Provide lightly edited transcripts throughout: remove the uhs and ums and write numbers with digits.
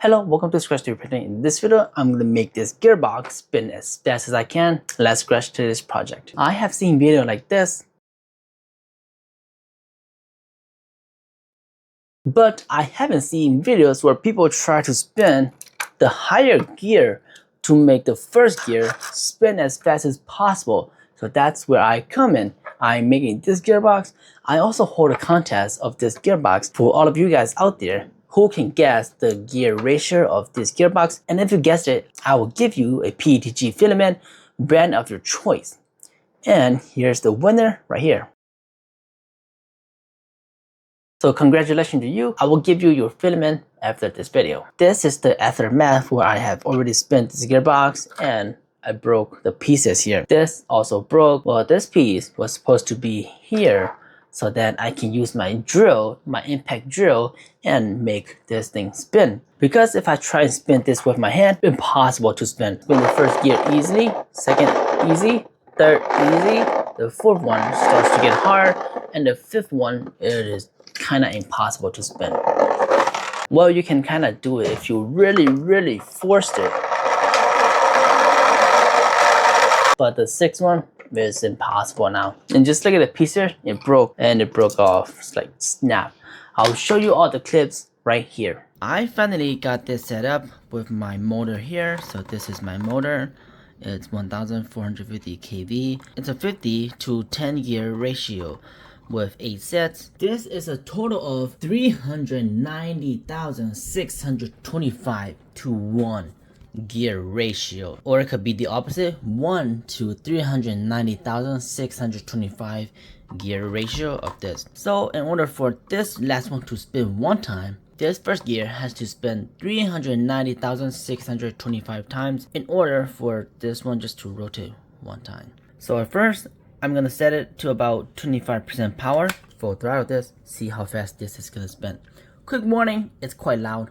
Hello, welcome to Scratch 3D Printing. In this video, I'm going to make this gearbox spin as fast as I can. Let's scratch to this project. I have seen video like this, but I haven't seen videos where people try to spin the higher gear to make the first gear spin as fast as possible. So that's where I come in. I'm making this gearbox. I also hold a contest of this gearbox for all of you guys out there who can guess the gear ratio of this gearbox. And if you guessed it, I will give you a PETG filament brand of your choice. And here's the winner right here. So congratulations to you. I will give you your filament after this video. This is the aftermath where I have already spent this gearbox and I broke the pieces here. This also broke. Well, this piece was supposed to be here so that I can use my drill, my impact drill, and make this thing spin. Because if I try and spin this with my hand, impossible to spin. Spin the first gear easily, second easy, third easy, the fourth one starts to get hard, and the fifth one, it is kind of impossible to spin. Well, you can kind of do it if you really forced it. But the sixth one is impossible now. And just look at the piece here, it broke and it broke off. It's like snap. I'll show you all the clips right here. I finally got this set up with my motor here. So this is my motor. It's 1450 kV. It's a 50 to 10 gear ratio with 8 sets. This is a total of 390,625 to 1 gear ratio, or it could be the opposite, 1 to 390,625 gear ratio of this. So in order for this last one to spin one time, this first gear has to spin 390,625 times in order for this one just to rotate one time. So at first, I'm gonna set it to about 25% power. Full throttle this, see how fast this is gonna spin. Quick warning, it's quite loud.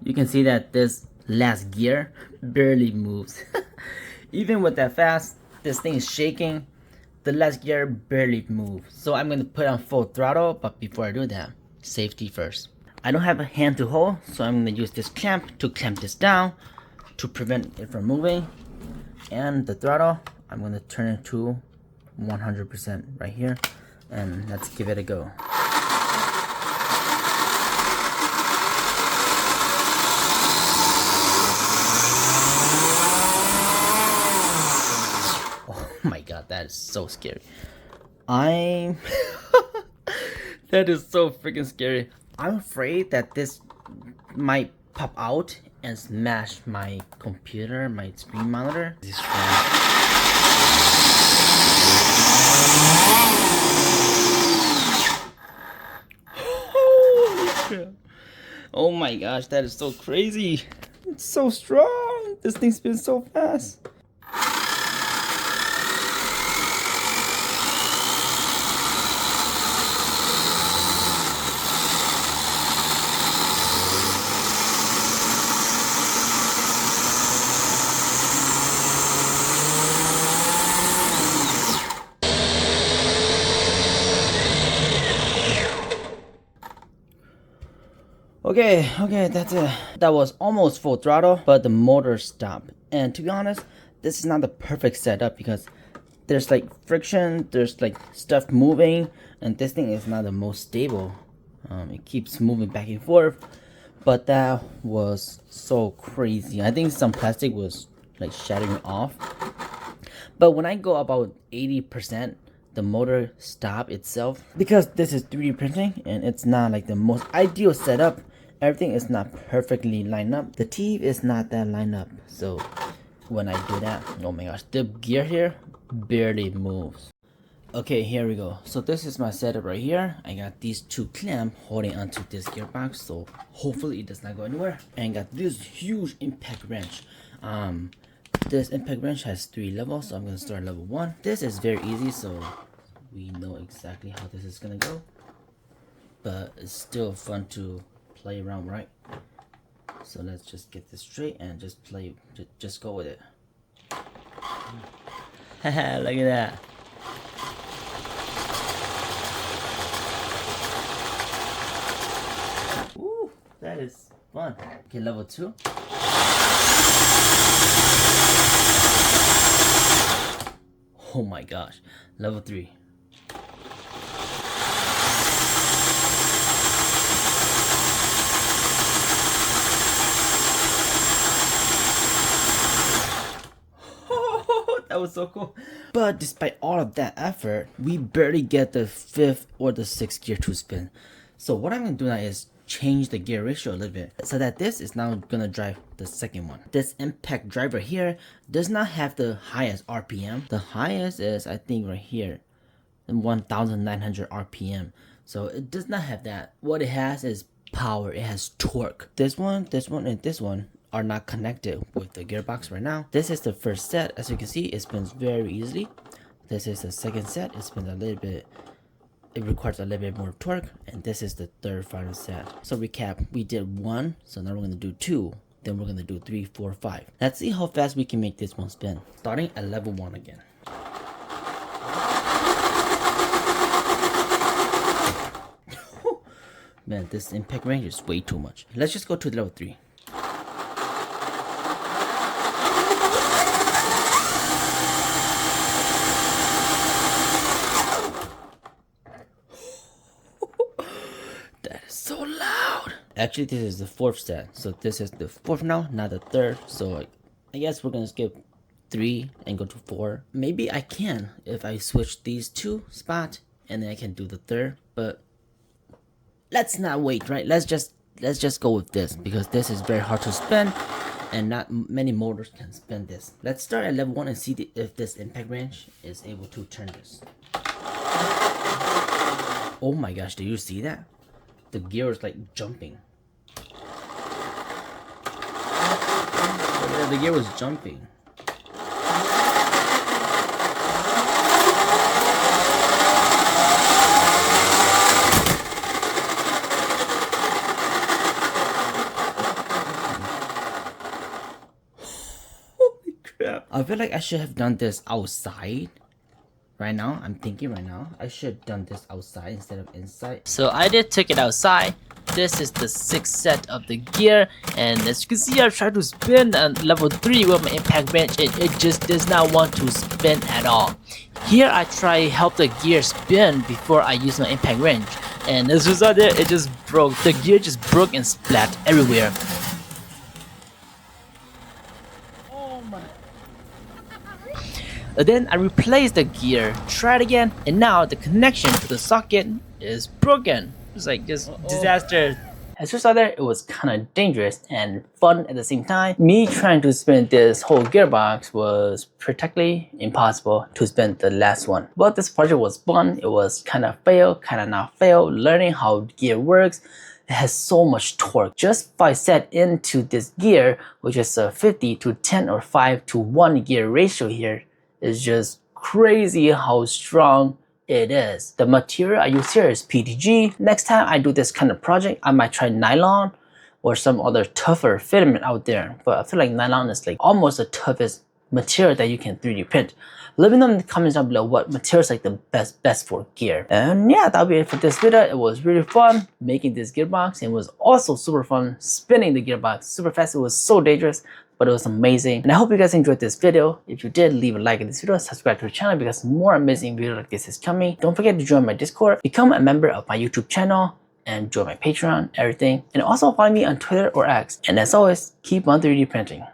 You can see that this last gear barely moves. Even with that fast, this thing is shaking. The last gear barely moves. So I'm gonna put on full throttle, but before I do that, safety first. I don't have a hand to hold, so I'm gonna use this clamp to clamp this down to prevent it from moving. And the throttle, I'm gonna turn it to 100% right here. And let's give it a go. Oh my god, that is so scary. That is so freaking scary. I'm afraid that this might pop out and smash my computer, my screen monitor. Oh my gosh, that is so crazy. It's so strong. This thing spins so fast. Okay, that's it. That was almost full throttle, but the motor stopped. And to be honest, this is not the perfect setup because there's like friction, there's like stuff moving, and this thing is not the most stable. It keeps moving back and forth, but that was so crazy. I think some plastic was like shattering off. But when I go about 80%, the motor stopped itself. Because this is 3D printing and it's not like the most ideal setup, everything is not perfectly lined up. The teeth is not that lined up. So when I do that, oh my gosh, the gear here barely moves. Okay, here we go. So this is my setup right here. I got these two clamps holding onto this gearbox, so hopefully it does not go anywhere. And got this huge impact wrench. This impact wrench has 3 levels, so I'm gonna start level 1. This is very easy, so we know exactly how this is gonna go. But it's still fun to play around, right? So let's just get this straight and just play, just go with it. Haha, look at that. Ooh, that is fun. Okay, level 2. Oh my gosh, level 3. That was so cool. But despite all of that effort, we barely get the 5th or the 6th gear to spin. So what I'm gonna do now is change the gear ratio a little bit so that this is now gonna drive the second one. This impact driver here does not have the highest RPM. The highest is, I think, right here, 1900 RPM. So it does not have that. What it has is power. It has torque. This one, and this one are not connected with the gearbox right now. This is the first set. As you can see, it spins very easily. This is the second set. It spins a little bit, it requires a little bit more torque, and this is the third final set. So recap, we did 1, so now we're gonna do 2, then we're gonna do 3, 4, 5. Let's see how fast we can make this one spin. Starting at level 1 again. Man, this impact range is way too much. Let's just go to level 3. So loud. Actually, this is the 4th set, so this is the 4th now, not the 3rd. So I guess we're gonna skip 3 and go to 4. Maybe I can if I switch these 2 spots, and then I can do the 3rd. But let's not wait, right? Let's just go with this, because this is very hard to spin, and not many motors can spin this. Let's start at level 1 and see if this impact wrench is able to turn this. Oh my gosh, do you see that? The gear is like jumping. Yeah, the gear was jumping. Holy crap. I feel like I should have done this outside. Right now, I'm thinking right now, I should have done this outside instead of inside. So I did take it outside. This is the 6th set of the gear, and as you can see, I tried to spin on level 3 with my impact wrench. It just does not want to spin at all. Here I try help the gear spin before I use my impact wrench, and as a result there, it just broke. The gear just broke and splat everywhere. Then I replaced the gear, tried again, and now the connection to the socket is broken. It's like just disaster. As you saw there, it was kind of dangerous and fun at the same time. Me trying to spin this whole gearbox was practically impossible to spin the last one. But this project was fun. It was kind of fail, kind of not fail, learning how gear works. It has so much torque. Just by set into this gear, which is a 50 to 10 or 5 to 1 gear ratio here, is just crazy how strong it is. The material I use here is PTG. Next time I do this kind of project, I might try nylon or some other tougher filament out there. But I feel like nylon is like almost the toughest material that you can 3D print. Let me know in the comments down below what material is like the best for gear. And yeah, that'll be it for this video. It was really fun making this gearbox, and it was also super fun spinning the gearbox super fast. It was so dangerous, but it was amazing. And I hope you guys enjoyed this video. If you did, leave a like in this video, subscribe to the channel because more amazing videos like this is coming. Don't forget to join my Discord, become a member of my YouTube channel, and join my Patreon, everything. And also follow me on Twitter or X. And as always, keep on 3D printing.